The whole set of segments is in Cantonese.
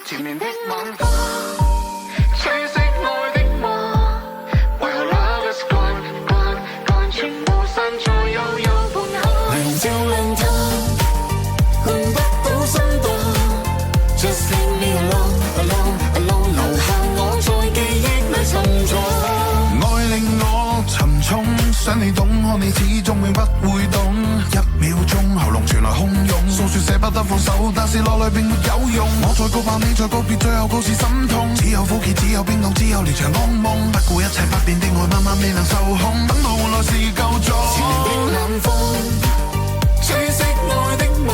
前面的晚風，吹熄愛的夢。為何 love is gone gone gone， 全部散在悠悠半空。亮照亮它，換不到心動。Just leave me alone alone alone， 留下我在記憶裏沉重。愛令我沉重，想你懂，可你始終永不會懂。一秒鐘喉嚨傳來洶湧，訴說捨不得放手，但是落淚並沒有用。我再告白，你再告別，最後告辭心痛。只有苦澀，只有冰凍，只有連場噩夢。不顧一切不變的愛，慢慢未能受控。等到換來是夠鐘。前面的冷風，吹熄愛的夢。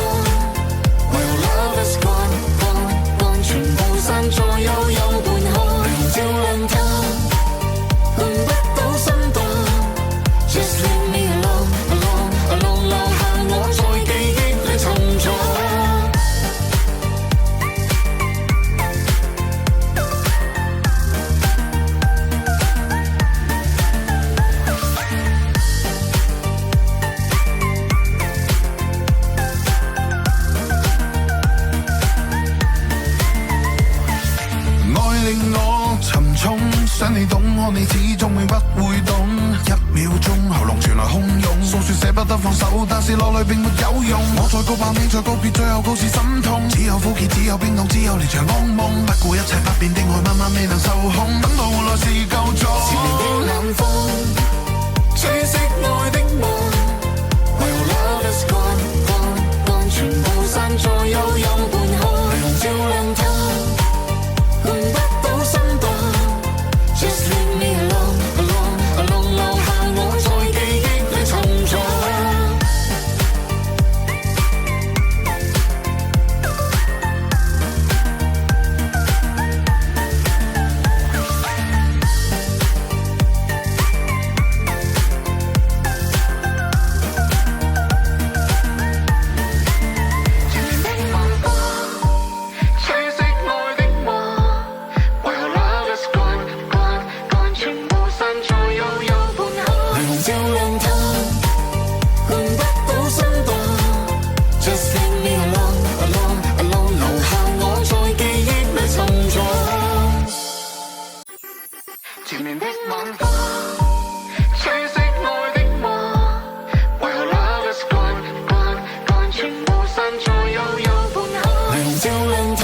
為何 love is gone gone gone， 全部散在悠悠半空。亮照亮它，換不到心動。Just leave me alone alone alone， 留下我在記憶裏沉重。愛令我沉重，想你懂，可你始終永不會懂。一秒鐘喉嚨傳來洶湧，訴說捨不得放手，但是落淚並沒有用。我再告白，你再告別，最後告辭心痛。只有苦澀，只有冰凍，只有連場噩夢。不顧一切不變的愛，慢慢未能受控。等到換來是夠鐘。前面的冷風，吹熄愛的夢。為何 love is gone gone gone， 全部散在悠悠半空。亮照亮它，換不到心動。Just leave me alone alone alone， 留下我在記憶裏沉重。前面的晚風，吹熄愛的夢。為何 love is gone gone gone， 全部散在悠悠半空。亮照亮它，換不到心動。Just leave me alone alone alone， 留下我在記憶裏沉重。前面的晚風，吹熄愛的夢。為何 love is gone gone gone， 全部散在悠悠半空。亮照亮它，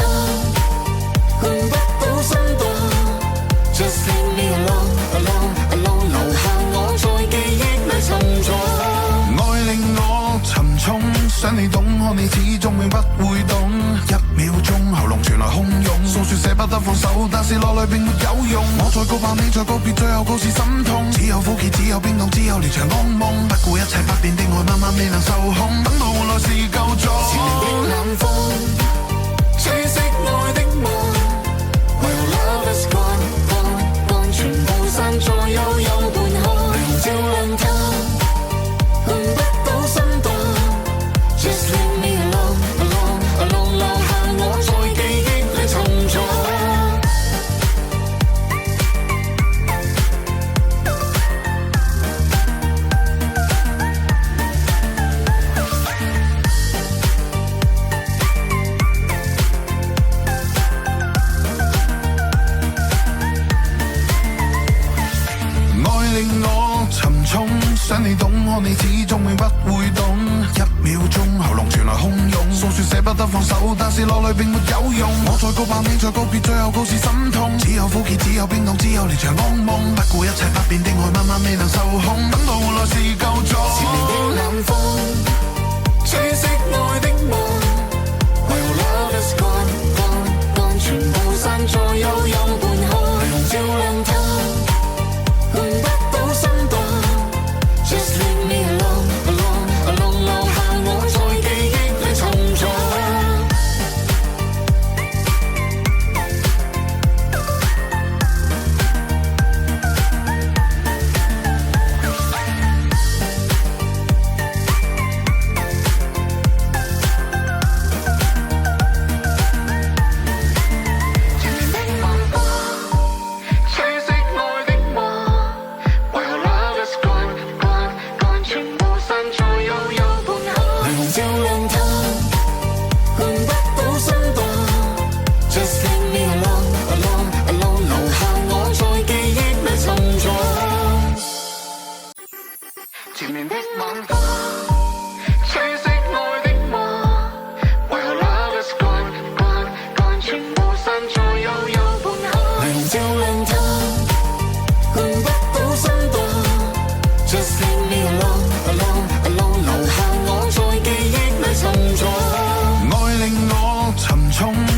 換不到心動。Just leave me alone alone alone， 留下我在記憶裏沉重。愛令我沉重，想你懂，可你始終永不會懂。一秒鐘喉嚨傳來洶湧，訴說捨不得放手，但是落淚並沒有用。我再告白，你再告別，最後告辭心痛。只有苦澀，只有冰凍，只有連場噩夢。不顧一切不變的愛，慢慢未能受控。等到換來是夠鐘。前面的冷風，吹熄愛的夢。為何 love is gone gone gone， 全部散在悠悠半空。亮照亮它，換不到心動。Just leave me alone alone alone， 留下我在記憶裏沉重。愛令我沉重，想你懂，可你始終永不會懂。一秒鐘喉嚨傳來洶湧，訴說捨不得放手，但是落淚並沒有用。我再告白，你再告別，最後告辭心痛。只有苦澀，只有冰凍，只有連場噩夢。不顧一切不變的愛，慢慢未能受控。等到換來是夠鐘。前面的冷風，吹熄愛的夢。為何 love is gone gone gone， 全部散在悠悠半空。亮照亮它，換不到心動。Just leave me alone alone alone， 留下我在記憶裏沉重。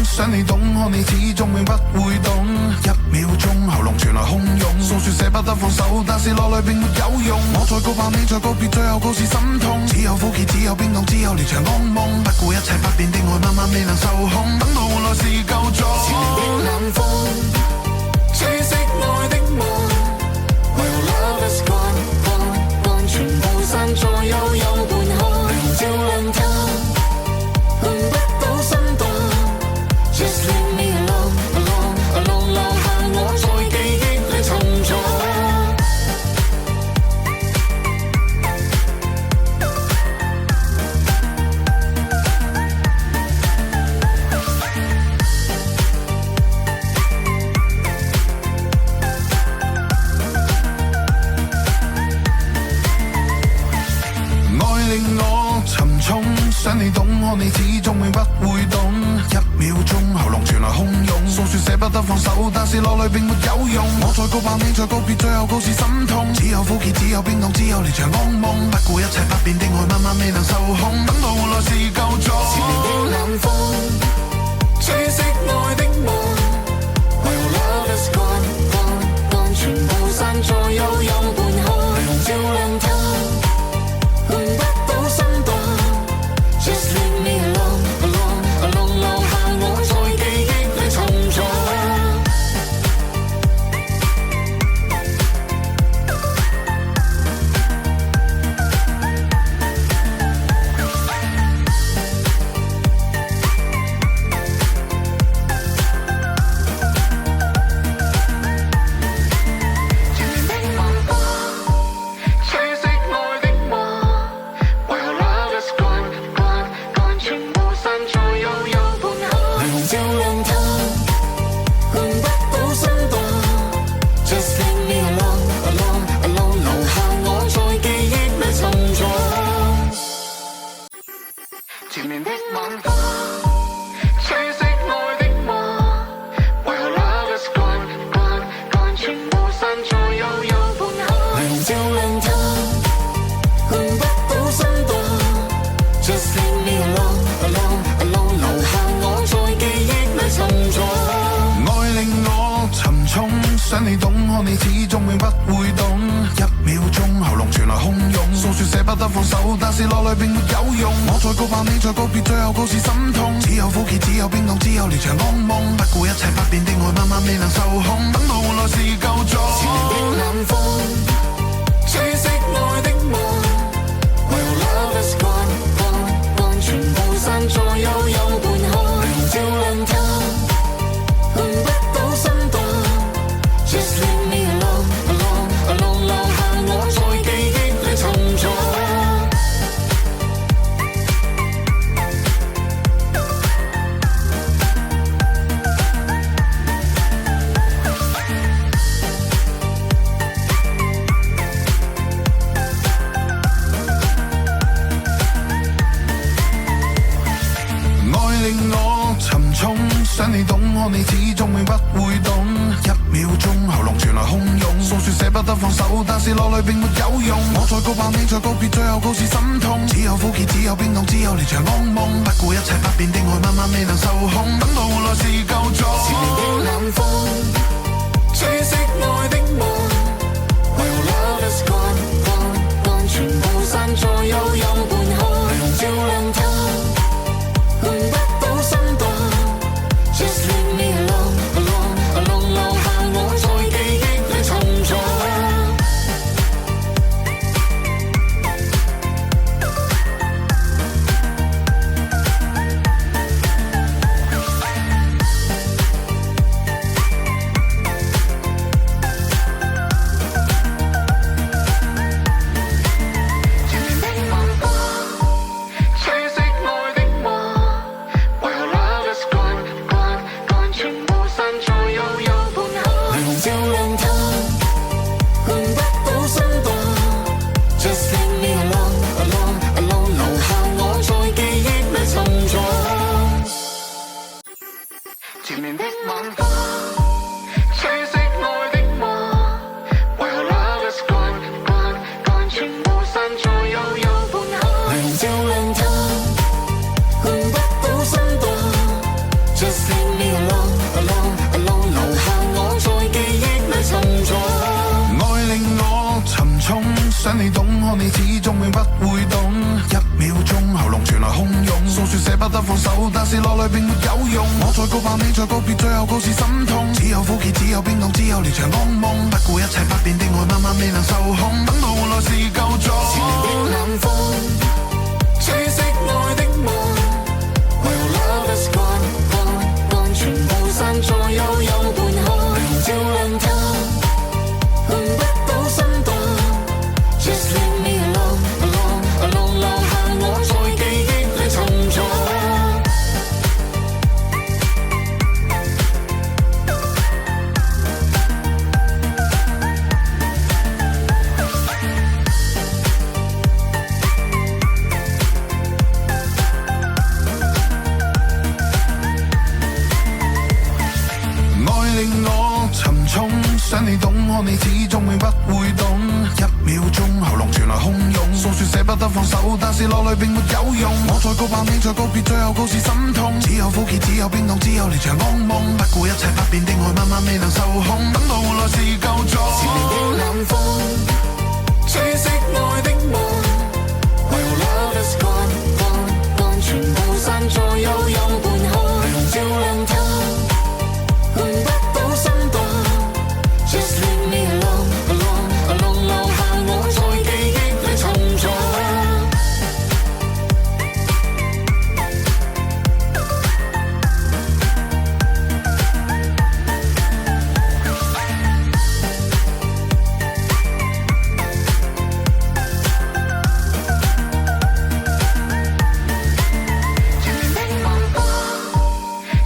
想你懂我，你始終永不會懂。1秒鐘喉嚨傳來洶湧，訴說捨不得放手，但是落淚並沒有用。我再告白，你再告別，最後告是心痛。只有苦澀，只有冰凍，只有連場噩夢。不顧一切不變的愛，慢慢未能受控。等到換來是夠鐘。前面的冷風，吹熄愛的夢。When love is gone, gone, gone， 全部散在悠悠半空。明照亮它，換不到心動。Just leave me alone, alone, alone， 留下我在記憶裏沉重。想你懂我，你始終永不會懂。1秒鐘喉嚨傳來洶湧，訴說捨不得放手，但是落淚並沒有用。我再告白，你再告別，最後告是心痛。只有苦澀，只有冰凍，只有連場噩夢。不顧一切不變的愛，慢慢未能受控。等到換來是夠鐘。前面的冷風，吹熄愛的夢。When love is gone, gone, gone， 全部散在悠悠半空。明照亮它，換不到心動。Just leave me alone, alone, alone， 留下我在記憶裏沉重。前面的晚風，吹熄愛的夢。When love is gone，全部散在悠悠半空。明照亮它，換不到心動。Just leave me alone, alone, alone， 留下我在記憶裏沉重。前面的晚風，吹熄愛的夢。When love is gone, gone, gone， 全部散在悠悠半空。明照亮它，換不到心動。Just leave me alone, alone, alone， 留下我在記憶裏沉重。愛令我沉重，想你懂我，你始終永不會懂。1秒鐘喉嚨傳來洶湧，訴說捨不得放手，但是落淚並沒有用。我再告白，你再告別，最後告是心痛。只有苦澀，只有冰凍，只有連場噩夢。不顧一切不變的愛，慢慢未能受控。等到換來是夠鐘。前面的冷風，吹熄愛的夢。When love is gone, gone, gone， 全部散在悠悠半空。明照亮它，換不到心動。Just leave me alone, alone, alone， 留下我在記憶裏沉重。想你懂我，你始終永不會懂。1秒鐘喉嚨傳來洶湧，訴說捨不得放手，但是落淚並沒有用。我再告白，你再告別，最後告是心痛。只有苦澀，只有冰凍，只有連場噩夢。不顧一切不變的愛，慢慢未能受控。等到換來是夠鐘。前面的冷風，吹熄愛的夢。When love is gone, gone, gone， 全部散在悠悠半空。明照亮它，換不到心動。Just leave me alone, alone, alone， 留下我在記憶裏沉重。Just Just leave me alone, alone, alone， 留下我在記憶裏沉重。愛令我沉重，想你懂，可你始終永不會懂。一秒鐘喉嚨傳來洶湧，訴說捨不得放手，但是落淚並沒有用。我再告白，你再告別，最後告是心痛。只有苦澀，只有冰凍，只有連場噩夢。不顧一切不變的愛，慢慢未能受控。等到換來是夠鐘。前面的冷風，吹熄愛的夢。Well love is gone, gone, gone， 全部散在悠悠半空。明照亮它，換不到心動。Just leave me alone, alone, alone， 留下我在記憶裏沉重。令我沉重，想你懂，可你始終永不會懂。一秒鐘喉嚨傳來洶湧，訴說捨不得放手，但是落淚並沒有用。我再告白，你再告別，最後告是心痛。只有苦澀，只有冰凍，只有連場噩夢。不顧一切不變的愛，慢慢未能受控。等到換來是夠鐘。前面的冷風，吹熄愛的夢。Well love is gone, gone, gone， 全部散在悠悠半空。明照亮它，換不到心動。Just leave me alone, alone, alone， 留下我在記憶裏沉重。前面的晚風，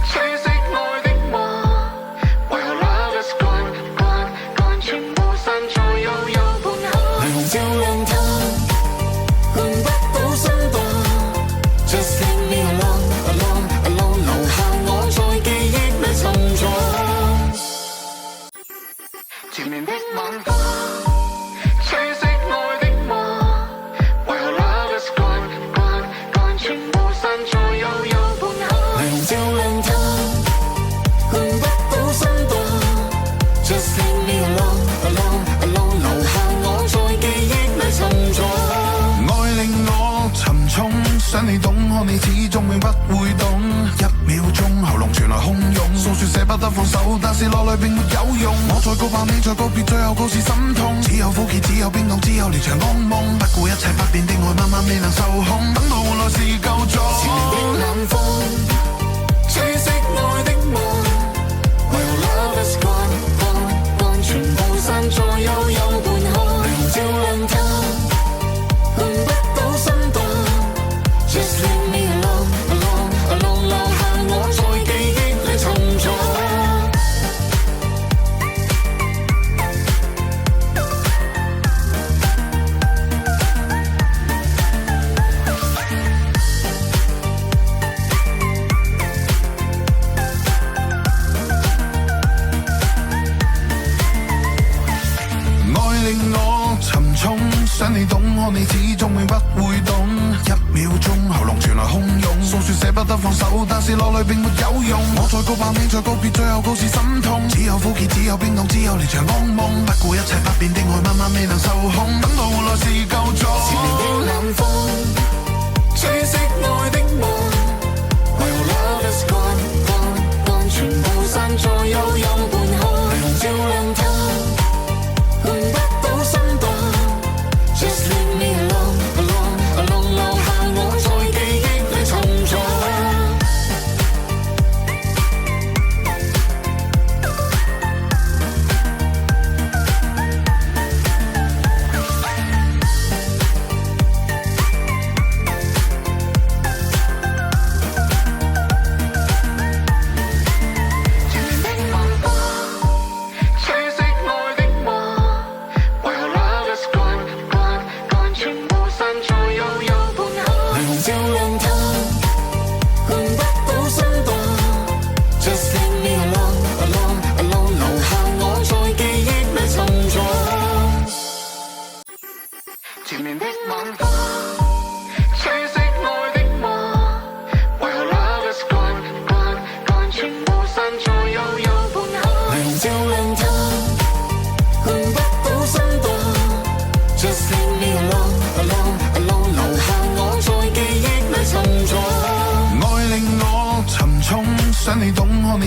吹熄愛的夢。Well love is gone, gone, gone， 全部散在悠悠半空。明照亮它，換不到心動。Just leave me alone, alone, alone， 留下我在記憶裏沉重。前面的晚風，吹熄愛的夢。Well love is gone, gone, gone， 全部散在悠悠半空。明照亮它，換不到心動。Just leave me alone, alone, alone， 留下我在記憶裏沉重。愛令我沉重，想你懂，可你始終永不會懂。一秒鐘喉嚨傳來洶湧，訴說捨不得放手，但是落淚並沒有用。我再告白，你再告別，最後告是心痛。只有苦澀，只有冰凍，只有連場噩夢。不顧一切不變的愛，慢慢未能受控。等到換來是夠鐘。前面的冷風，吹熄愛的夢。Well love is gone, gone, gone， 全部散在悠悠半空。明照亮它，換不到心動。Just leave me alone, alone, alone， 留下我在記憶裏沉重。愛令我沉重，想你懂，可你始終永不會懂。一秒鐘喉嚨傳來洶湧，訴說捨不得放手，但是落淚並沒有用。我再告白，你再告別，最後告是心痛。只有苦澀，只有冰凍，只有連場噩夢。不顧一切不變的愛，慢慢未能受控。等到換來是夠鐘。前面的冷風，吹熄愛的夢。Well love is gone, gone, gone， 全部散在悠悠半空。明照亮它，換不到心動。Just leave me alone, alone, alone， 留下我在記憶裏沉重。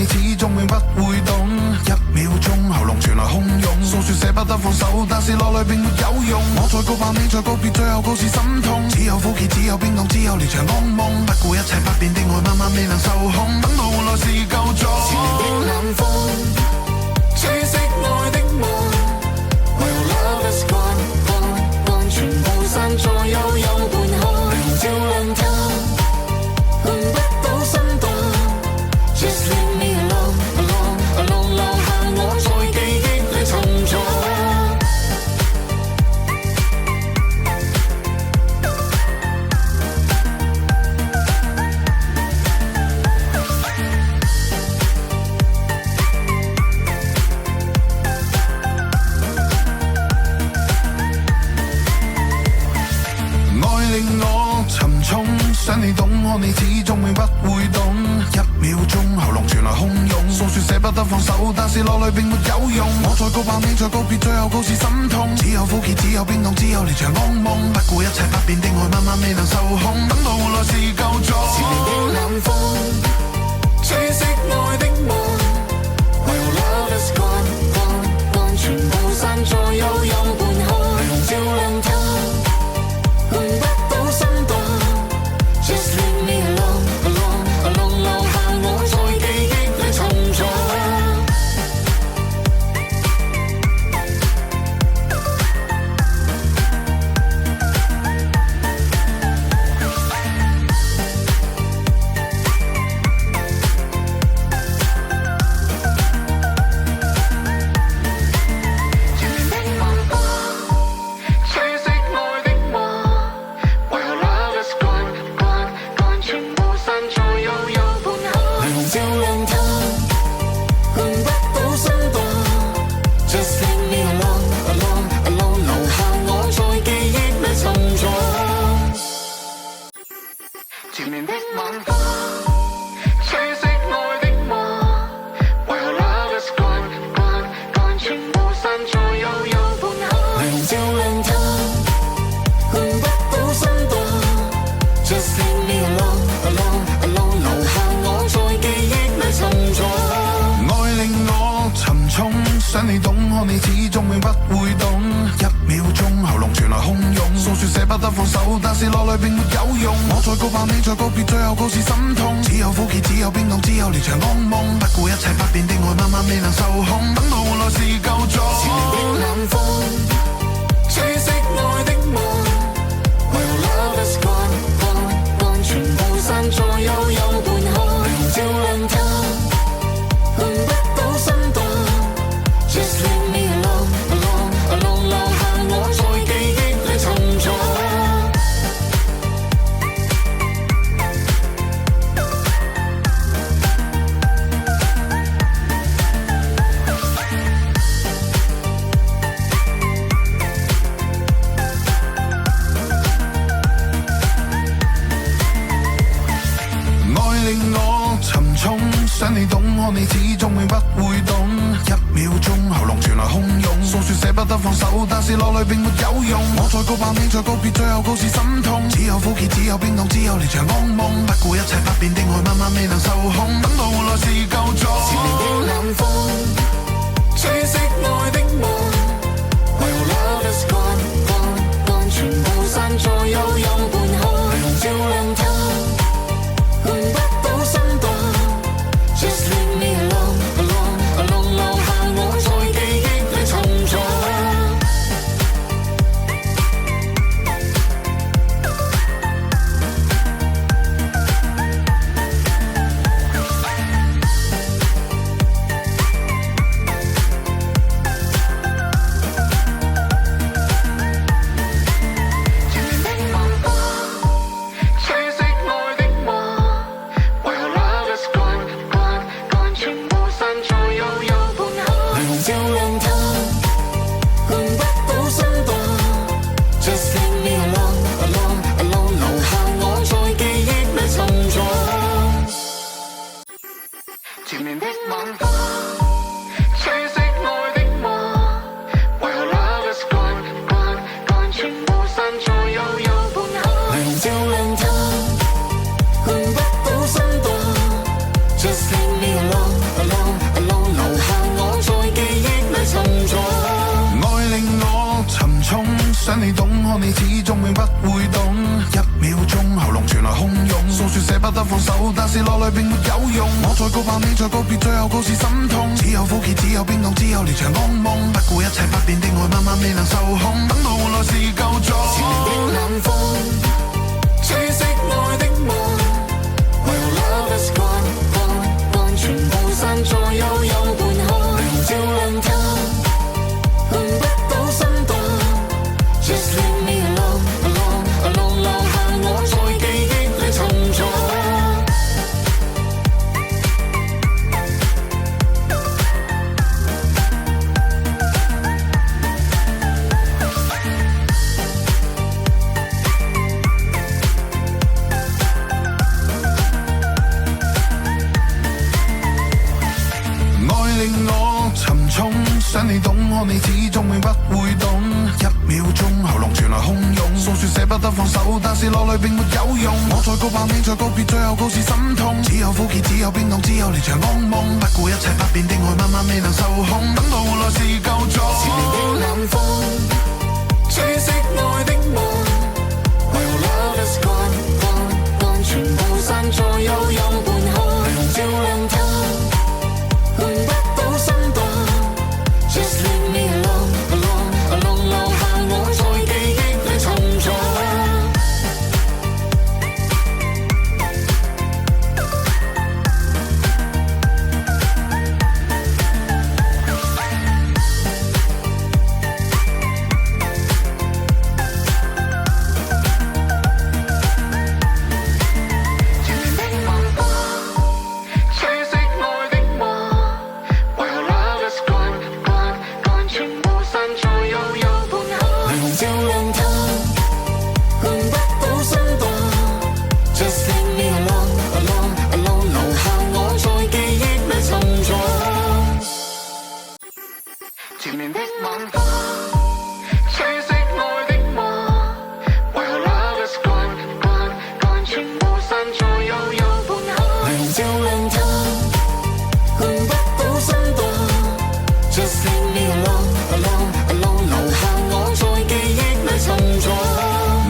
你始終永不會懂。一秒鐘喉嚨傳來洶湧，訴說捨不得放手，但是落淚並沒有用。我再告白，你再告別，最後告示心痛。只有苦澀，只有冰凍，只有連場噩夢。不顧一切不變的愛，慢慢未能受控。等到換來是夠鐘。前面的冷風，吹熄愛的夢。When love is gone, gone, gone， 全部散在悠悠半空。明照亮它，換不到心動。Just leave me alone, alone, alone， 留下我在記憶裏沉重。想你懂我，你始終永不會懂。一秒鐘喉嚨傳來洶湧，訴說捨不得放手，但是落淚並沒有用。我再告白，你再告別，最後告示心痛。只有苦澀，只有冰凍，只有連場噩夢。不顧一切不變的愛，慢慢未能受控。等到換來是夠鐘。前面的冷風，吹熄愛的夢。When love is gone, gone, gone， 全部散在悠悠半空。明照亮它，換不到心動。Just leave me alone, alone, alone， 留下我在記憶裏沉重。前面的晚風，吹熄愛的夢。When love is gone, gone， gone， 全部散在悠悠半空。明照亮它，換不到心動。Just leave me alone, alone, alone， 留下我在記憶裏沉重。前面的晚風，吹熄愛的夢。When love is gone, gone， gone， 全部散在悠悠半空。明照亮它，換不到心動。Just leave me alone, alone, alone， 留下我在記憶裏沉重。愛令我沉重，想你懂我，你始終永不會懂。一秒鐘喉嚨傳來洶湧，訴說捨不得放手，但是落淚並沒有用。我再告白，你再告別，最後告示心痛。只有苦澀，只有冰凍，只有連場噩夢。不顧一切不變的愛，慢慢未能受控。等到換來是夠鐘。前面的冷風，吹熄愛的夢。When love is gone, gone, gone， 全部散在悠悠半空。明照亮它，換不到心動。Just leave me alone, alone, alone， 留下我在記憶裏沉重。愛令我沉重，想你懂我，你始終永不會懂。一秒鐘喉嚨傳來洶湧，訴說捨不得放手，但是落淚並沒有用。我再告白，你再告別，最後告示心痛。只有苦澀，只有冰凍，只有連場噩夢。不顧一切不變的愛，慢慢未能受控。等到換來是夠鐘。前面的冷風，吹熄愛的夢。When love is gone, gone, gone， 全部散在悠悠半空。明照亮它，換不到心動。Just leave me alone, alone, alone， 留下我在記憶裏沉重。Just leave me alone 放手，但是落淚並沒有用。我再告白，你再告別，最後告是心痛。只有苦澀，只有冰凍，只有連場噩夢。不顧一切不變的愛，慢慢未能受控。等到換來是夠咗。前面的冷風，吹熄愛的夢。When love is gone, gone, gone， 全部散在悠悠半空。明照亮它，換不到心動。Just leave me alone, alone, alone， 留下我在記憶裏沉重。想你懂我，你始終永不會懂。一秒鐘喉嚨傳來洶湧，訴說捨不得放手，但是落淚並沒有用。我再告白，你再告別，最後告是心痛。只有苦澀，只有冰凍，只有連場噩夢。不顧一切不變的愛，慢慢未能受控。等到換來是夠咗。前面的冷風，吹熄愛的夢。When love is gone, gone, gone， 全部散在悠悠半空。明照亮它，換不到心動。Just leave me alone, alone, alone， 留下我在記憶裏沉重。前面的晚風，吹熄愛的夢。When love is gone, gone, gone， 全部散在悠悠半空。明照亮它，換不到心動。Just leave me alone, alone, alone， 留下我在記憶裏沉重。前面的晚風，吹熄愛的夢。When love is gone, gone, gone， 全部散在悠悠半空。明照亮它，換不到心動。Just leave me alone, alone, alone， 留下我在記憶裏沉重。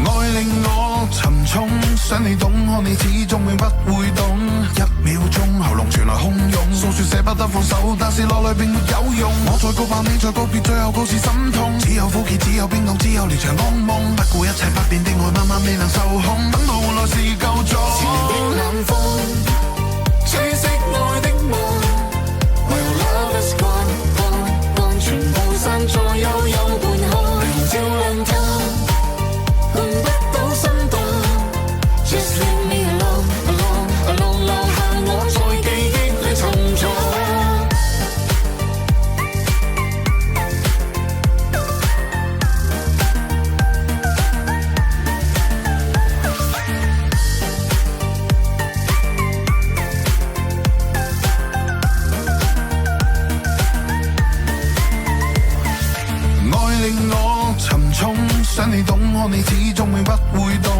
愛令我沉重，想你懂我，你始終永不會懂。一秒鐘喉嚨傳來洶湧，訴說捨不得放手，但是落淚並沒有用。我再告白，你再告別，最後告是心痛。只有苦澀，只有冰凍，只有連場噩夢。不顧一切不變的愛，慢慢未能受控。等到換來是夠咗。前面的冷風，吹熄愛的夢。When love is gone, gone, gone， 全部散在悠悠半空。明照亮它，換不到心動。Just leave me alone, alone, alone， 留下我在記憶裏沉重。愛令我沉重，想你懂我，你始終永不會懂。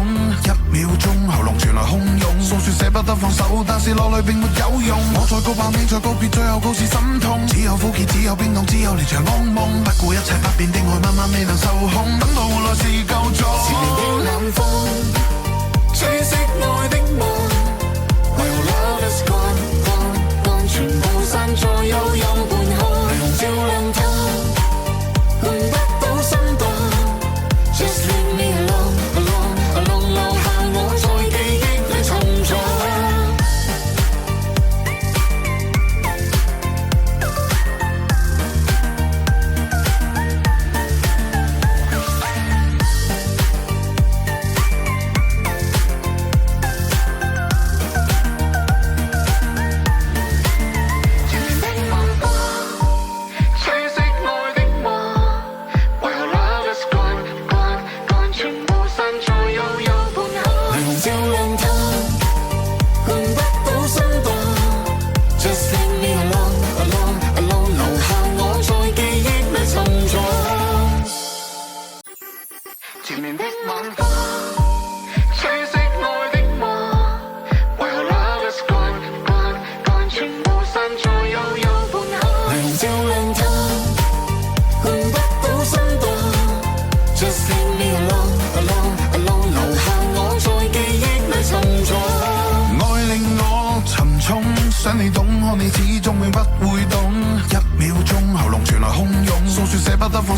一秒鐘喉嚨傳來洶湧，訴說捨不得放手，但是落淚並沒有用。我再告白，你再告別，最後告是心痛。只有苦澀，只有冰凍，只有連場噩夢。不顧一切不變的愛，慢慢未能受控。等到換來是夠咗。前面的冷風，吹熄愛的夢。When love is gone, gone, gone， 全部散在悠悠半空。明照亮它，換不到心動。Just leave me alone, alone, alone， 留下我在記憶裏沉重。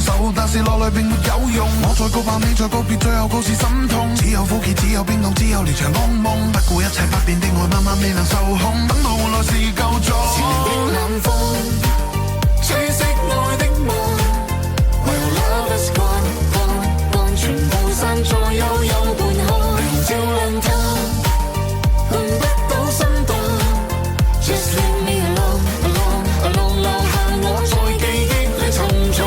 手，但是落淚並沒有用。我再告白，你再告別，最後告是心痛。只有苦澀，只有冰凍，只有連場噩夢。不顧一切不變的愛，慢慢未能受控。等到換來是夠咗。前面的冷風，吹熄愛的夢。When love is gone, gone, gone， 全部散在悠悠半空。明照亮它，換不到心動。Just leave me alone, alone, alone， 留下我在記憶裏沉重。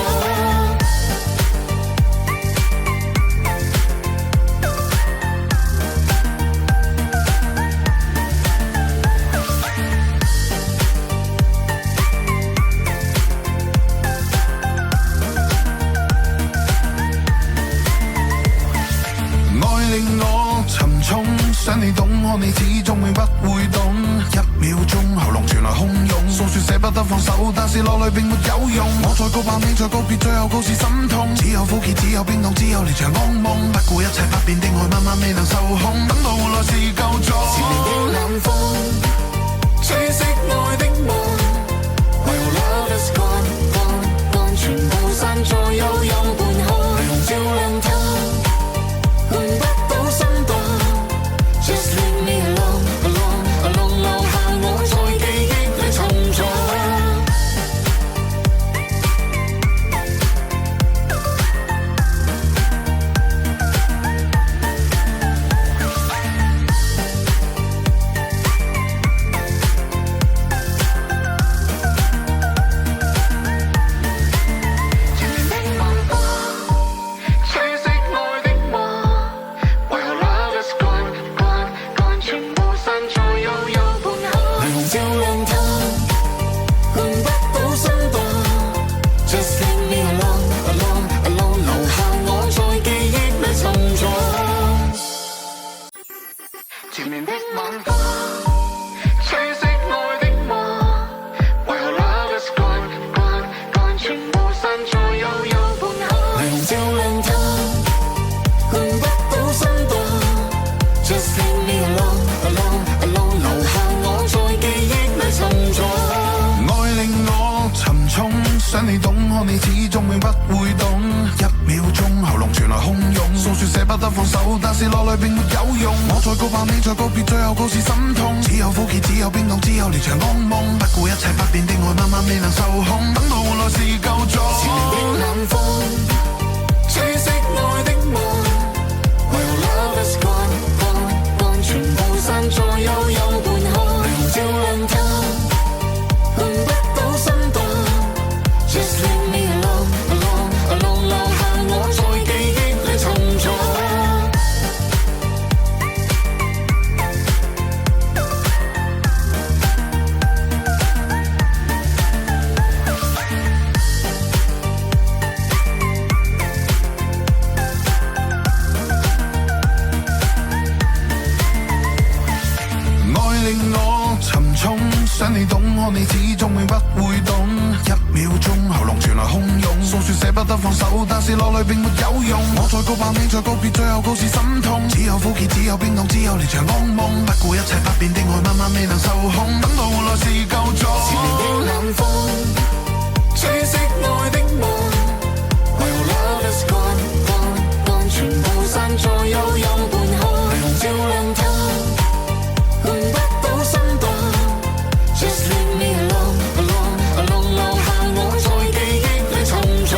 令我沉重，想你懂我，你始終永不會懂。一秒鐘喉嚨傳來洶湧，訴說捨不得放手，但是落淚並沒有用。我再告白，你再告別，最後告是心痛。只有苦澀，只有冰凍，只有連場噩夢。不顧一切不變的愛，慢慢未能受控。等到換來是夠咗。前面的冷風，吹熄愛的夢。When love is gone, gone, gone， 全部散在悠悠半空。明照亮它，換不到心動。Just leave me alone, alone, alone， 留下我在記憶裏沉重。前面的晚風，吹熄愛的夢。While love is gone, gone, gone， 全部散在悠悠半空。明照亮它，換不到心動。Just leave me alone, alone, alone， 留下我在記憶裏沉重。前面的晚風，吹熄愛的夢。While love is gone, gone, gone， 全部散在悠悠半空。明照亮它，換不到心動。Just leave me alone, alone, alone， 留下我在記憶裏沉重。愛令我沉重，想你懂我，你始終永不會懂。一秒鐘喉嚨傳來洶湧，訴說捨不得放手，但是落淚並沒有用。我再告白，你再告別，最後告是心痛。只有苦澀，只有冰凍，只有連場噩夢。不顧一切不變的愛，慢慢未能受控。等到換來是夠咗。前面的冷風，吹熄愛的夢。When love is gone, gone, gone， 全部散在悠悠半空。明照亮它，換不到心動。Just leave me alone, alone, alone， 留下我在記憶裏沉重。愛令我沉重，想你懂我，你始終永不會懂。一秒鐘喉嚨傳來洶湧，訴說捨不得放手，但是落淚並沒有用。我再告白，你再告別，最後告是心痛。只有苦澀，只有冰凍，只有連場噩夢。不顧一切不變的愛，慢慢未能受控。等到換來是夠咗。前面的冷風，吹熄愛的夢。When love is gone, gone, gone， 全部散在悠悠半空。明照亮它，換不到心動。Just leave me alone, alone, alone， 留下我在記憶裏沉重。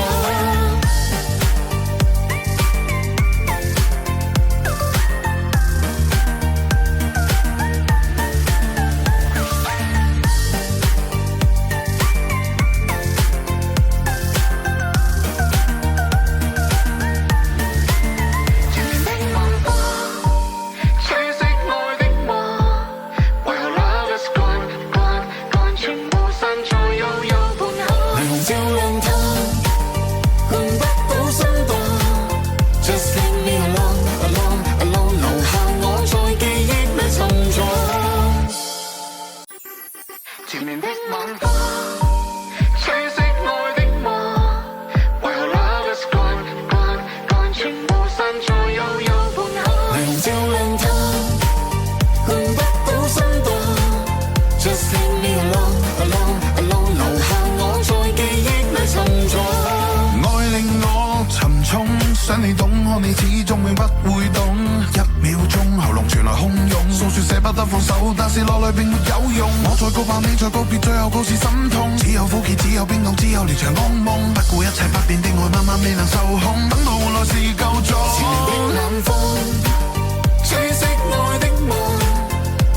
得放手，但是落淚並沒有用。我再告白，你再告別，最後告示心痛。只有苦澀，只有冰凍，只有連場噩夢。不顧一切不變的愛，慢慢未能受控。等到換來是夠鐘。前面的冷風，吹熄愛的夢。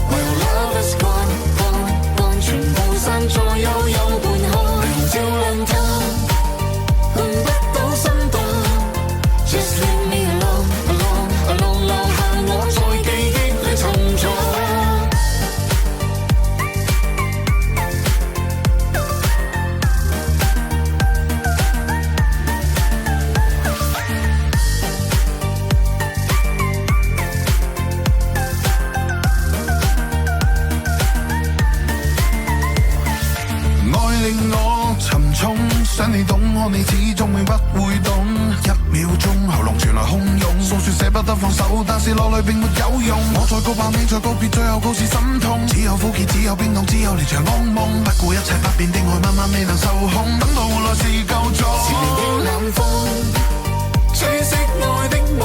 Well love is gone gone gone， 全部散在悠悠半空。明照亮它，換不到心動。Just leave me alone alone alone， 留下我在記憶裏沉重。想你懂我，你始終永不會懂。一秒鐘喉嚨傳來洶湧，訴說捨不得放手，但是落淚並沒有用。我再告白，你再告別，最後告示心痛。只有苦澀，只有冰凍，只有連場噩夢。不顧一切不變的愛，慢慢未能受控。等到換來是夠鐘。前面的冷風，吹熄愛的夢。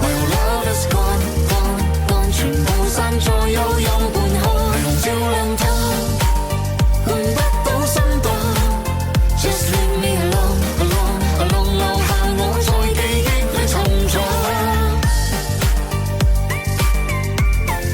Well love is gone gone gone， 全部散在悠悠半空。明照亮它，換不到心動。Just leave me alone alone alone， 留下我在記憶裏沉重。前面的晚風，吹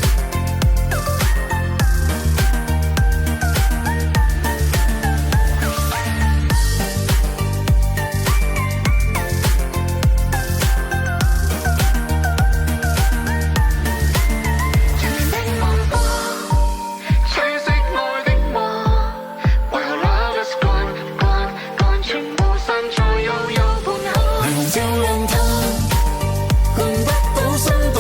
熄愛的夢。Well love is gone gone gone， 全部散在悠悠半空。明照亮它，換不到心動。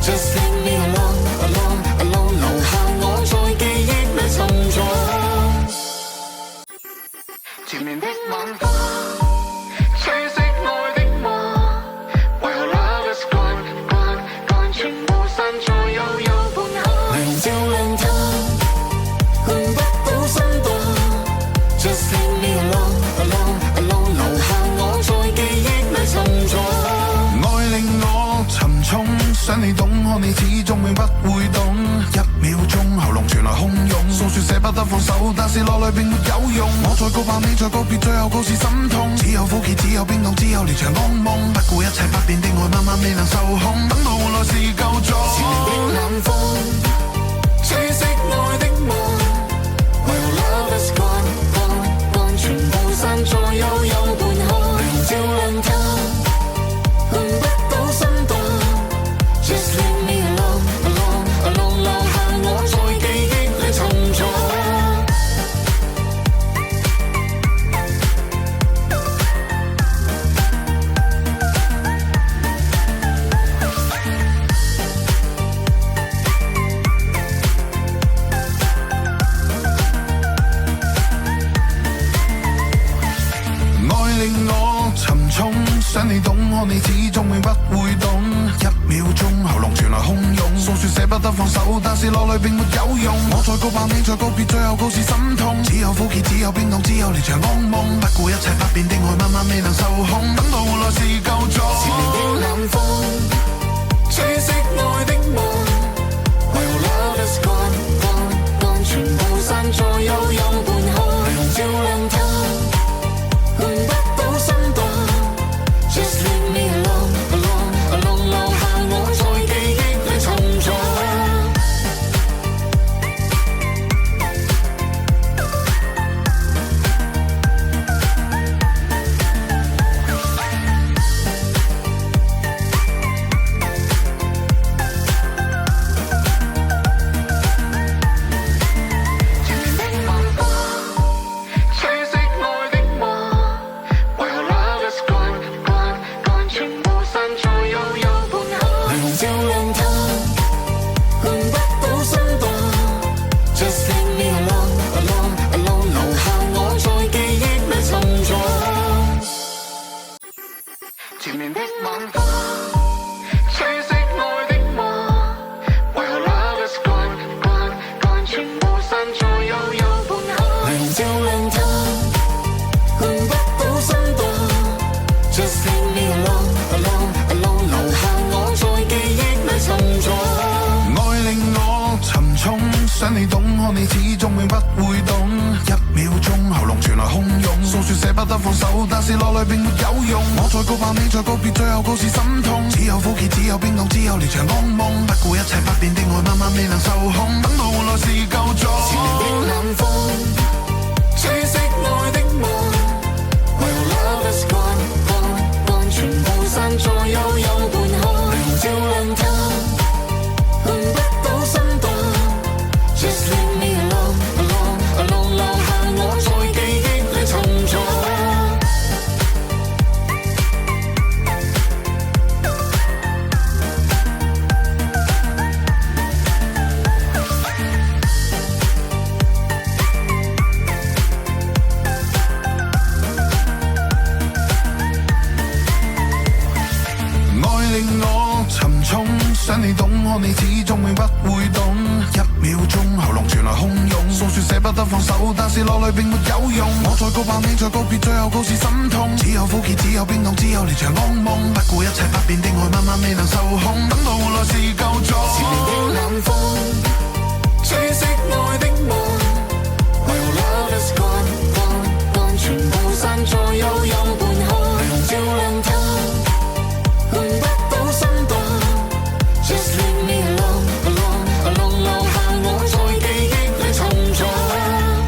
Just leave me alone alone alone， 留下我在記憶裏沉重。前面的晚風，吹熄愛的夢。Well love is gone gone gone， 全部散在悠悠半空。明照亮它，換不到心動。Just leave me alone alone alone， 留下我在記憶裏沉重。愛令我沉重，想你懂我，你始終永不會懂。一秒鐘喉嚨傳來洶湧，訴說捨不得放手，但是落淚並沒有用。我再告白，你再告別，最後告示心痛。只有苦澀，只有冰凍，只有連場噩夢。不顧一切不變的愛，慢慢未能受控。等到換來是夠鐘。前面的冷風，吹熄愛的夢。Well love is gone gone gone， 全部散在悠悠半空。明照亮它，換不到心動。Just leave me alone alone alone， 留下我在記憶裏沉重。愛令我沉重，想你懂我，你始終永不會懂。一秒鐘喉嚨傳來洶湧，訴說捨不得放手，但是落淚並沒有用。我再告白，你再告別，最後告示心痛。只有苦澀，只有冰凍，只有連場噩夢。不顧一切不變的愛，慢慢未能受控。等到換來是夠鐘。前面的冷風，吹熄愛的夢。Well love is gone gone gone， 全部散在悠悠半空。明照亮它，換不到心動。Just leave me alone alone alone， 留下我在記憶裏沉重。前面的晚風。你始終永不會懂。1秒鐘喉嚨傳來洶湧，訴說捨不得放手，但是落淚並沒有用。我再告白，你再告別，最後告是心痛。只有苦澀，只有冰凍，只有連場噩夢。不顧一切不變的愛，慢慢未能受控。等到換來是夠咗。前面的冷風，吹熄愛的夢。When love is gone, gone, gone， 全部散在悠悠半空。明照亮它，換不到心動。Just leave me alone, alone, alone， 留下我在記憶裏沉重。想你懂我，你始終永不會懂。1秒鐘喉嚨傳來洶湧，訴說捨不得放手，但是落淚並沒有用。我再告白，你再告別，最後告是心痛。只有苦澀，只有冰凍，只有連場噩夢。不顧一切不變的愛，慢慢未能受控。等到換來是夠咗。前面的冷風，吹熄愛的夢。When love is gone, gone, gone， 全部散在悠悠半空。明照亮它，換不到心動。Just leave me alone, alone, alone， 留下我在記憶裏沉重。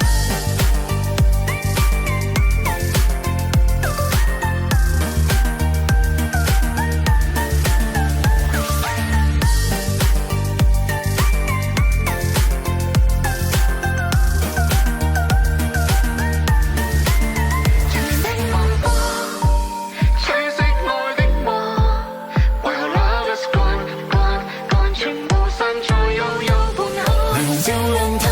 前面的晚風，吹熄愛的夢。When love is gone，全部散在悠悠半空。明照亮它，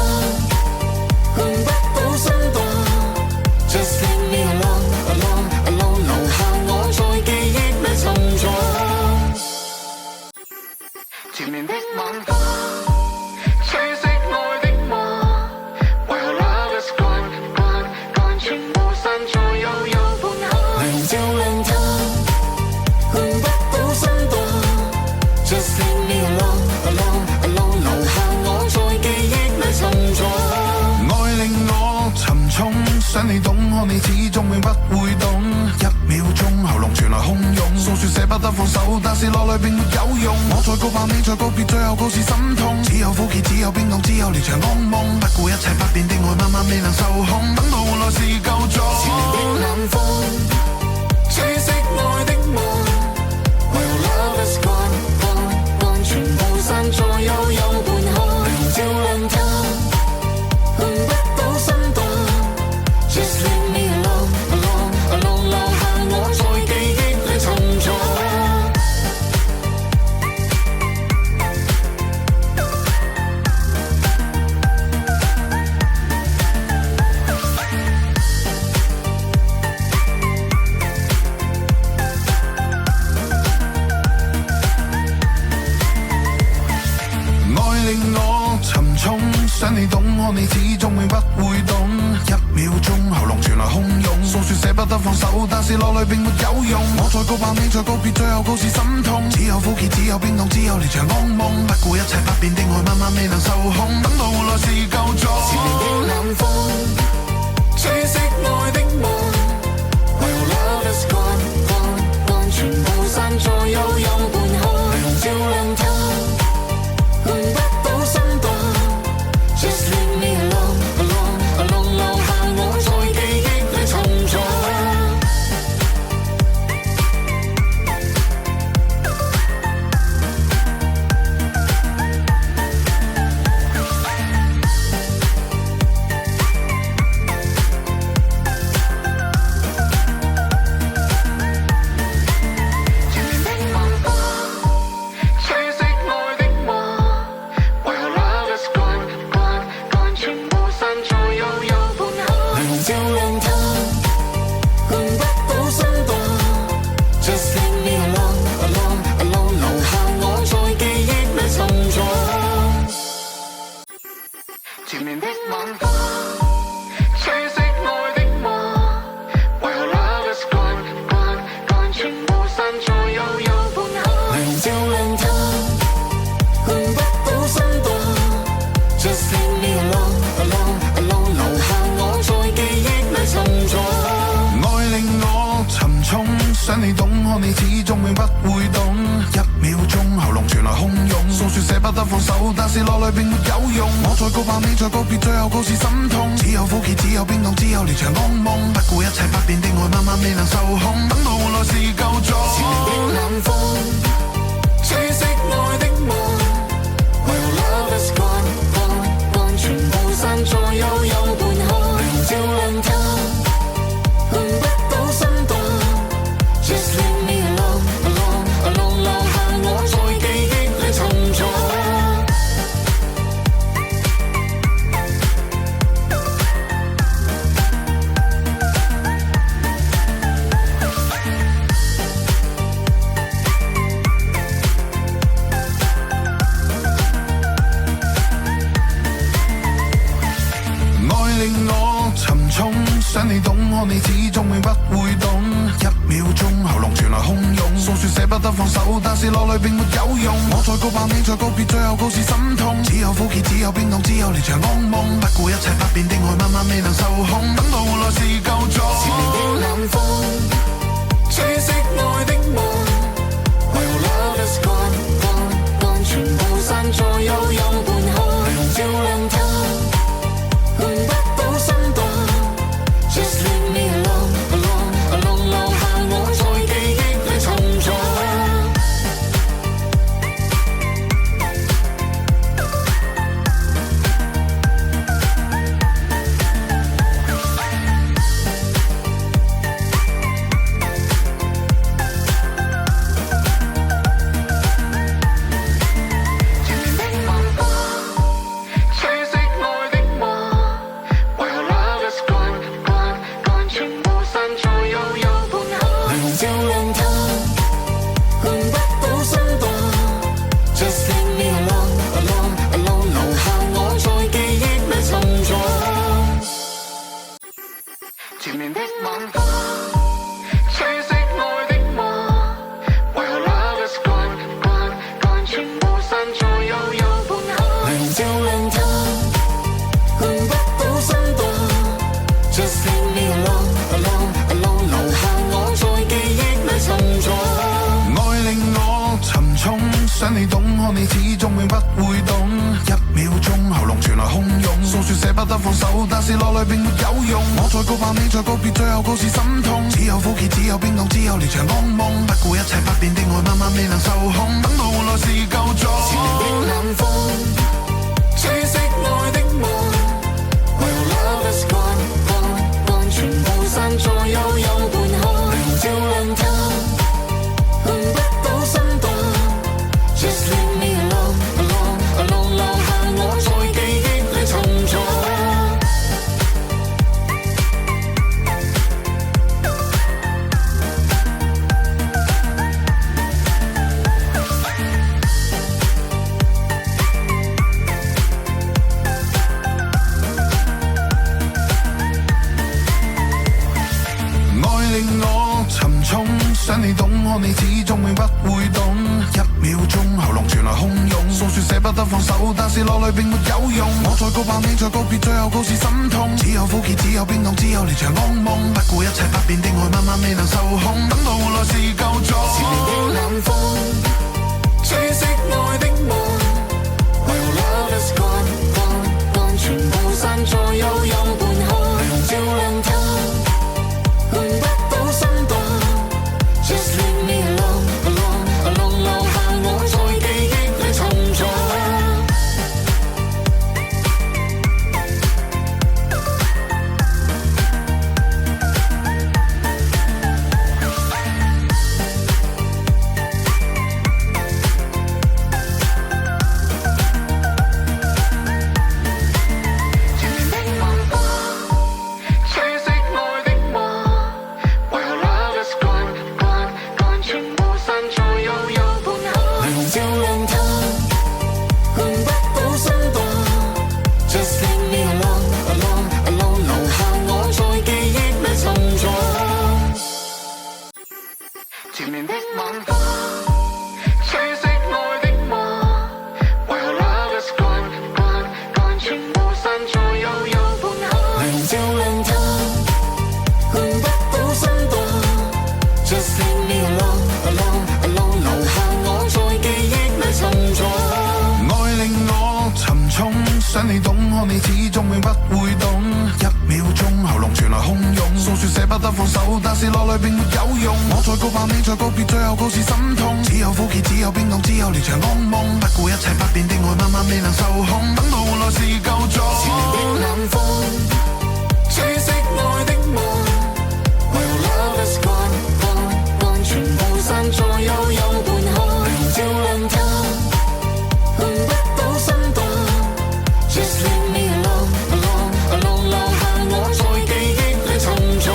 換不到心動。Just leave me alone, alone, alone， 留下我在記憶裏沉重。前面的晚風，吹熄愛的夢。When love is gone, gone, gone， 全部散在悠悠半空。明照亮它，換不到心動。Just leave me alone, alone, alone， 留下我在記憶裏沉重。愛令我沉重，想你懂我，你始終永不會懂。1秒鐘喉嚨傳來洶湧，訴說捨不得放手，但是落淚並沒有用。我再告白，你再告別，最後告是心痛。只有苦澀，只有冰凍，只有連場噩夢。不顧一切不變的愛，慢慢未能受控。等到換來是夠咗。前面的冷風，吹熄愛的夢。When love is gone, gone, gone， 全部散在悠悠半空。明照亮它，換不到心動。Just leave me alone, alone, alone， 留下我在記憶裏沉重。令我沉重，想你懂我，你始終永不會懂。1秒鐘喉嚨傳來洶湧，訴說捨不得放手，但是落淚並沒有用。我再告白，你再告別，最後告是心痛。只有苦澀，只有冰凍，只有連場噩夢。不顧一切不變的愛，慢慢未能受控。等到換來是夠咗。前面的冷風，吹熄愛的夢。When love is gone, gone, gone， 全部散在悠悠半空。明照亮它，換不到心動。Just leave me alone, alone, alone， 留下我在記憶裏沉重。前面的晚風，吹熄愛的夢。When love is gone, gone, gone， 全部散在悠悠半空。明照亮它，換不到心動。Just leave me alone。想你懂，可你始終永不會懂。一秒鐘喉嚨傳來洶湧，訴說捨不得放手，但是落淚並沒有用。我再告白，你再告別，最後告是心痛。只有苦澀，只有冰凍，只有連場噩夢。不顧一切不變的愛，慢慢未能受控。等到換來是夠鐘。前面的冷風，吹熄愛的夢。When love is gone, gone, gone， 全部散在悠悠半空。明照亮它，換不到心動。Just leave me alone, alone, alone， 留下我在記憶裏沉重。令我沉重，想你懂，可你始終永不會懂。一秒鐘喉嚨傳來洶湧，訴說捨不得放手，但是落淚並沒有用。我再告白，你再告別，最後告是心痛。只有苦澀，只有冰凍，只有連場噩夢。不顧一切不變的愛，慢慢未能受控。等到換來是夠鐘。前面的冷風，吹熄愛的夢。When love is gone, gone, gone， 全部散在悠悠半空。明照亮它，換不到心動。Just leave me alone, alone, alone， 留下我在記憶裏沉重。前面的晚風，吹熄愛的夢。When love is gone, gone, gone， 全部散在悠悠半空。明照亮它，換不到心動。Just leave me alone, alone, alone， 留下我在記憶裏沉重。前面的晚風，吹熄愛的夢。When love is gone, gone, gone， 全部散在悠悠半空。明照亮它，換不到心動。Just leave me alone, alone, alone， 留下我在記憶裏沉重。愛令我沉重，想你懂，可你始終永不會懂。一秒鐘喉嚨傳來洶湧，訴說捨不得放手，但是落淚並沒有用。我再告白，你再告別，最後告是心痛。只有苦澀，只有冰凍，只有連場噩夢。不顧一切不變的愛，慢慢未能受控。等到換來是夠鐘。前面的冷風，吹熄愛的夢。When love is gone, gone, gone， 全部散在悠悠半空。明照亮它，換不到心動。Just leave me alone, alone, alone， 留下我在記憶裏沉重。愛令我沉重，想你懂，可你始終永不會懂。一秒鐘喉嚨傳來洶湧，訴說捨不得放手，但是落淚並沒有用。我再告白，你再告別，最後告是心痛。只有苦澀，只有冰凍，只有連場噩夢。不顧一切不變的愛，慢慢未能受控。等到換來是夠鐘。前面的冷風，吹熄愛的夢。When love is gone, gone, gone， 全部散在悠悠半空。明照亮它，換不到心動。Just leave me alone, alone, alone， 留下我在記憶裏沉重。前面的晚風，吹熄愛的夢。When love is gone, gone, gone， 全部散在悠悠半空。明照亮它，換不到心動。Just leave 得放手，但是落淚並沒有用。我再告白，你再告別，最後告示心痛。只有苦澀，只有冰凍，只有連場噩夢。不顧一切不變的愛，慢慢未能受控。等到換來是夠咗。前面的冷風，吹熄愛的夢。Well love is gone gone gone， 全部散在悠悠半空。明照亮它，換不到心動。Just leave me alone alone alone， 留下我在記憶裏沉重。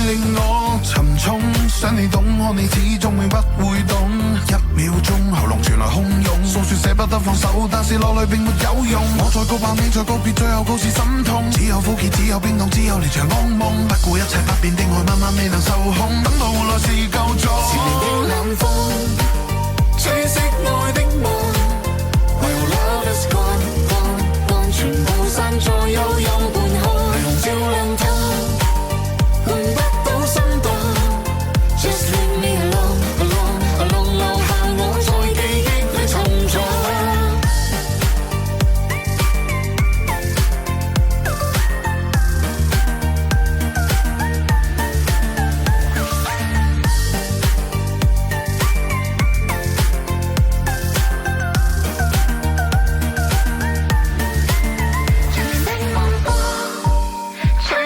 令我沉重，想你懂我，你始終永不會懂。一秒鐘喉嚨傳來洶湧，訴說捨不得放手，但是落淚並沒有用。我再告白，你再告別，最後告示心痛。只有苦澀，只有冰凍，只有連場噩夢。不顧一切不變的愛，慢慢未能受控。等到換來是夠咗。前面冷風，吹熄愛的夢。Well love is gone gone gone， 全部散在悠悠半空。明照亮它，換不到心動。Just leave me alone alone alone， 留下我在記憶裏沉重。前面的晚風，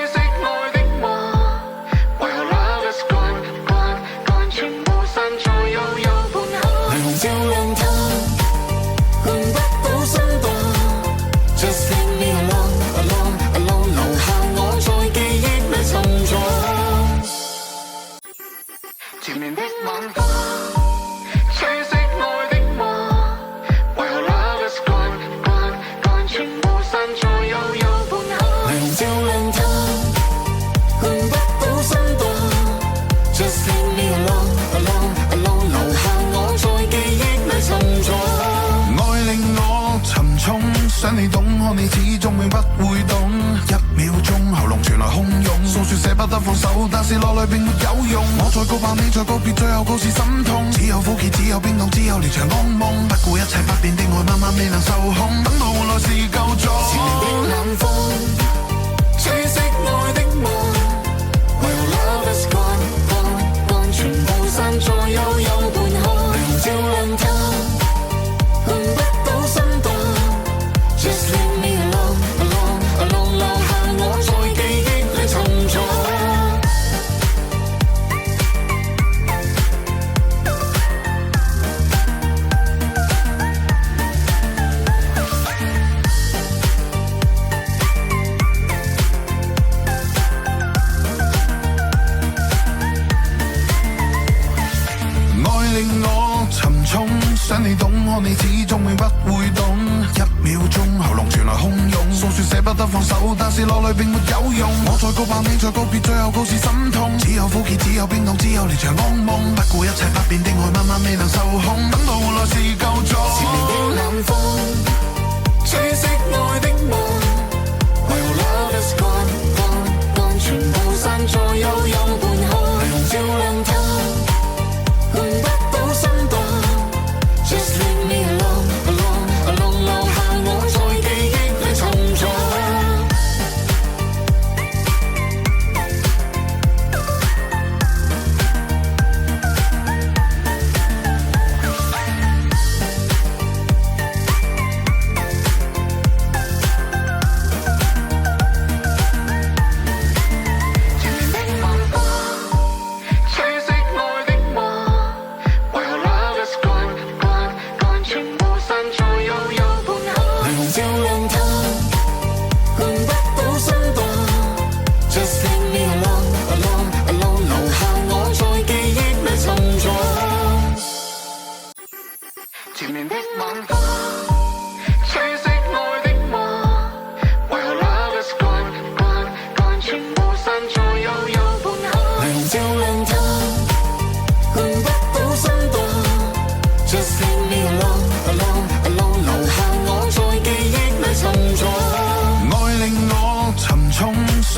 吹熄愛的夢。Well love is gone gone gone， 全部散在悠悠半空。明照亮它，換不到心動。Just leave me alone alone alone， 留下我在記憶裏沉重。前面的晚風，吹熄愛的夢。Well love is gone gone gone， 全部散在悠悠半空。明照亮它，換不到心動。Just leave me alone alone alone， 留下我在記憶裏沉重。愛令我沉重，想你懂我，你始終永不會懂。一秒鐘喉嚨傳來洶湧，訴說捨不得放手，但是落淚並沒有用。我再告白，你再告別，最後告示心痛。只有苦澀，只有冰凍，只有連場噩夢。不顧一切不變的愛，慢慢未能受控。等到換來是夠咗。前面的冷風，吹熄愛的夢。Well love is gone gone gone， 全部散在悠悠半空。明照亮它，換不到心動。Just leave me alone alone alone， 留下我在記憶裏沉重。愛令我沉重，想你懂我，你始終永不會懂。一秒鐘喉嚨傳來洶湧，訴說捨不得放手，但是落淚並沒有用。我再告白，你再告別，最後告示心痛。只有苦澀，只有冰凍，只有連場噩夢。不顧一切不變的愛，慢慢未能受控。等到換來是夠咗。前面的冷風，吹熄愛的夢。Well love is gone gone gone， 全部散在悠悠半空。明照亮它，換不到心動。Just leave me alone alone alone， 留下我在記憶裏沉重。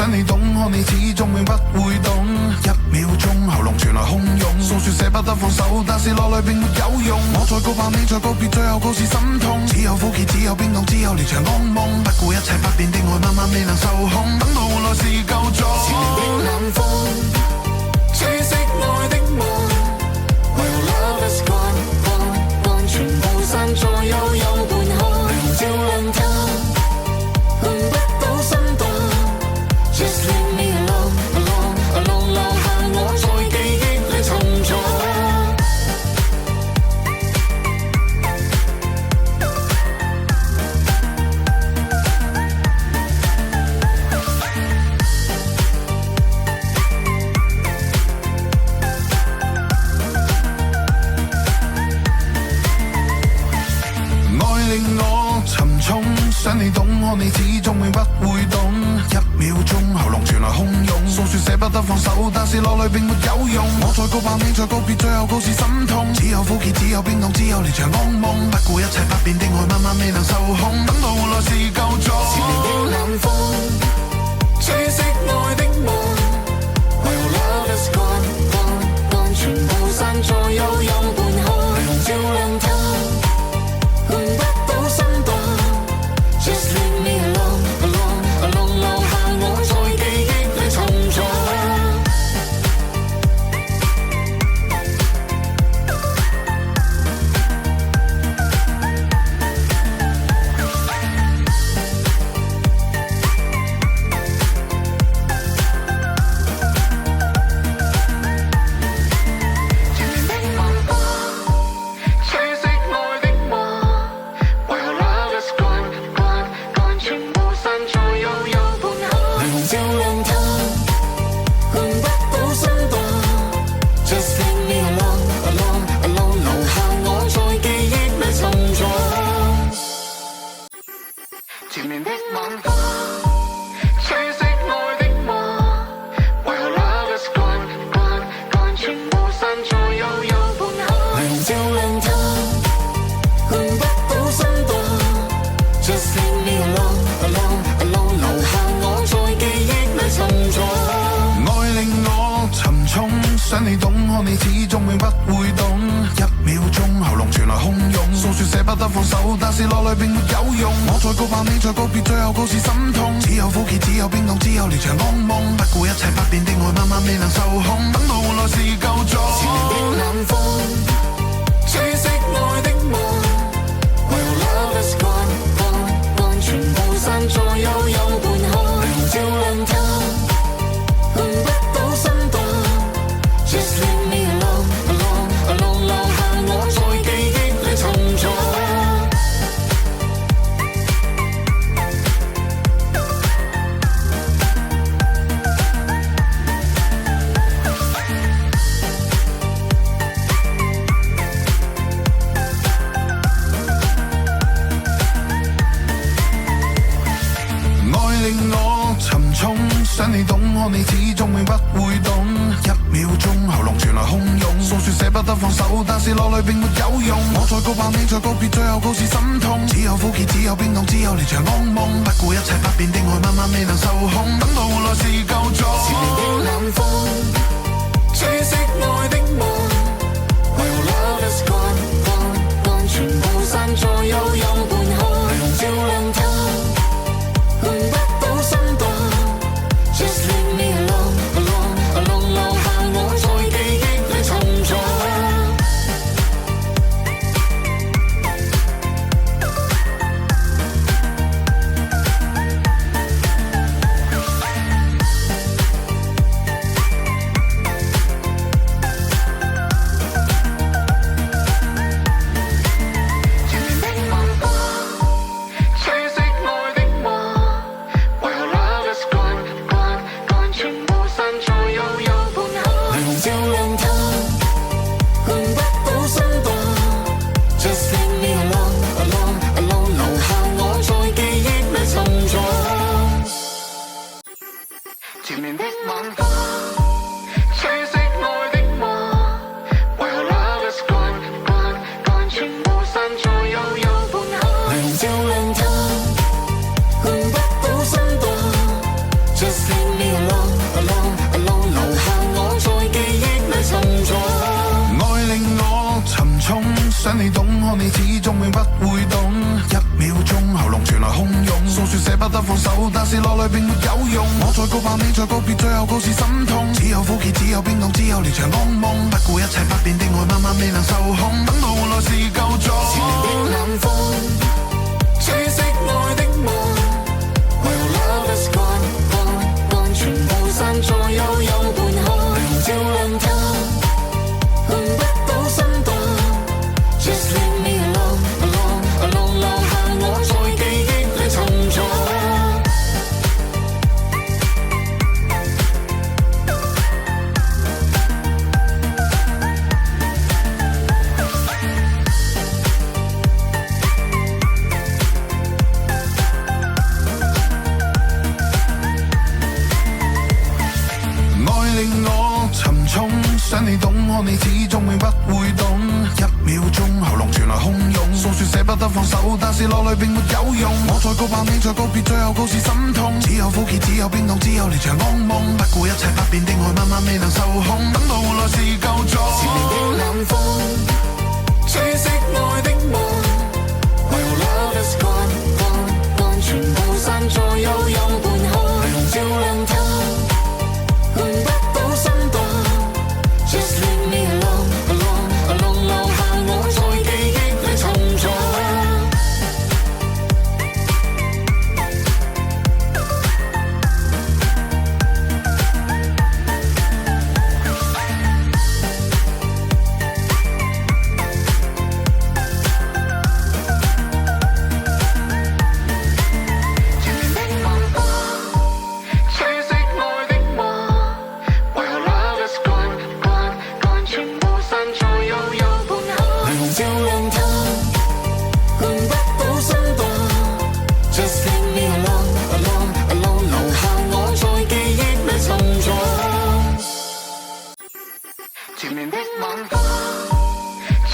想你懂我，你始終永不會懂。1秒鐘喉嚨傳來洶湧，訴說捨不得放手，但是落淚並沒有用。我再告白，你再告別，最後告是心痛。只有苦澀，只有冰凍，只有連場噩夢。不顧一切不變的愛，慢慢未能受控。等到換來是夠咗。前面的冷風，吹熄愛的夢。When love is gone, gone, gone， 全部散在悠悠半空。明照亮它，換不到心動。Just leave me alone, alone, alone， 留下我在記憶裏沉重。想你懂我，你始終永不會懂。1秒鐘喉嚨傳來洶湧，訴說捨不得放手，但是落淚並沒有用。我再告白，你再告別，最後告是心痛。只有苦澀，只有冰凍，只有連場噩夢。不顧一切不變的愛，慢慢未能受控。等到換來是夠咗。前面的冷風，吹熄愛的夢。When love is gone, gone, gone， 全部散在悠悠半空。明照亮它，換不到心動。Just leave me alone, alone, alone， 留下我在記憶裏沉重。前面的晚風，吹熄愛的夢。When love is gone, gone, gone， 全部散在悠悠半空。明照亮它，換不到心動。Just leave me alone, alone, alone， 留下我在記憶裏沉重。前面的晚風，吹熄愛的夢。When love is gone, gone, gone， 全部散在悠悠半空。明照亮它，換不到心動。Just leave me alone, alone, alone， 留下我在記憶裏沉重。愛令我沉重，想你懂我，你始終永不會懂。1秒鐘喉嚨傳來洶湧，訴說捨不得放手，但是落淚並沒有用。我再告白，你再告別，最後告是心痛。只有苦澀，只有冰凍，只有連場噩夢。不顧一切不變的愛，慢慢未能受控。等到換來是夠咗。前面的冷風，吹熄愛的夢。When love is gone, gone, gone， 全部散在悠悠半空。明照亮它，換不到心動。Just leave me alone, alone, alone， 留下我在記憶裏沉重。愛令我沉重，想你懂我，你始終永不會懂。1秒鐘喉嚨傳來洶湧，訴說捨不得放手，但是落淚並沒有用。我再告白，你再告別，最後告是心痛。只有苦澀，只有冰凍，只有連場噩夢。不顧一切不變的愛，慢慢未能受控。等到換來是夠咗。前面的冷風，吹熄愛的夢。When love is gone, gone, gone， 全部散在悠悠半空。明照亮它，換不到心動。Just leave me alone, alone, alone， 留下我在記憶裏沉重。前面的晚風。訴說捨不得放手，但是落淚並沒有用。我再告白，你再告別，最後告是心痛。只有苦澀，只有冰凍，只有連場噩夢。不顧一切不變的愛，慢慢未能受控。等到換來是夠咗。前面的冷風，吹熄愛的夢。When love is gone, gone, gone， 全部散在悠悠半空。明照亮它，換不到心動。Just leave me alone, alone, alone， 留下我在記憶裏沉重。令我沉重，想你懂我，你始終永不會懂。一秒鐘喉嚨傳來洶湧，訴說捨不得放手，但是落淚並沒有用。我再告白，你再告別，最後告是心痛。只有苦澀，只有冰凍，只有連場噩夢。不顧一切不變的愛，慢慢未能受控。等到換來是夠咗。前面的冷風，吹熄愛的夢。When love is gone, gone, gone， 全部散在悠悠半空。明照亮它，換不到心動。Just leave me alone, alone, alone， 留下我在記憶裏沉重。前面的晚風，吹熄愛的夢。While love is gone, gone, gone， 全部散在悠悠半空。明照亮它，換不到心動。Just leave me alone, alone, alone， 留下我在記憶裏沉重。前面的晚風，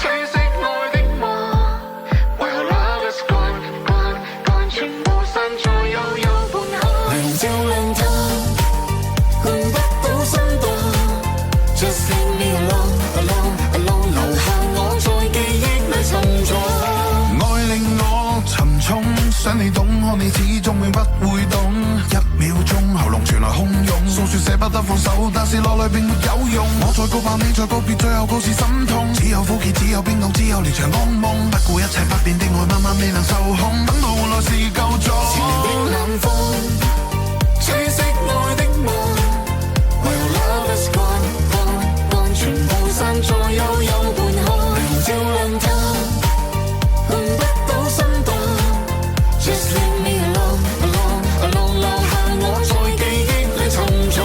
吹熄愛的夢。While love is gone, gone, gone， 全部散在悠悠半空。明照亮它，換不到心動。Just leave me alone, alone, alone， 留下我在記憶裏沉重。愛令我沉重，想你懂我，你始終永不會懂。一秒鐘喉嚨傳來洶湧，訴說捨不得放手，但是落淚並沒有用。我再告白，你再告別，最後告是心痛。只有苦澀，只有冰凍，只有連場噩夢。不顧一切不變的愛，慢慢未能受控。等到換來是夠咗。前面的冷風，吹熄愛的夢。When love is gone, gone, gone， 全部散在悠悠半空。明照亮它，換不到心動。Just leave me alone, alone, alone， 留下我在記憶裏沉重。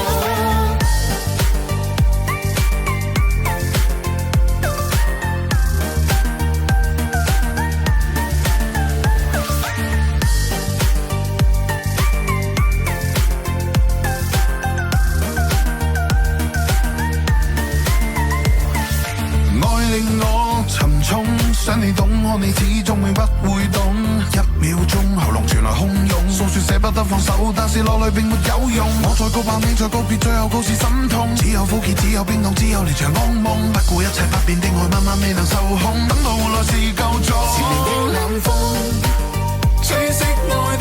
愛令我沉重，想你懂我，你始終永不會懂。一秒鐘喉嚨傳來洶湧，訴說捨不得放手，但是落淚並沒有用。我再告白，你再告別，最後告是心痛。只有苦澀，只有冰凍，只有連場噩夢。不顧一切不變的愛，慢慢未能受控。等到換來是夠咗。前面的冷風，吹熄愛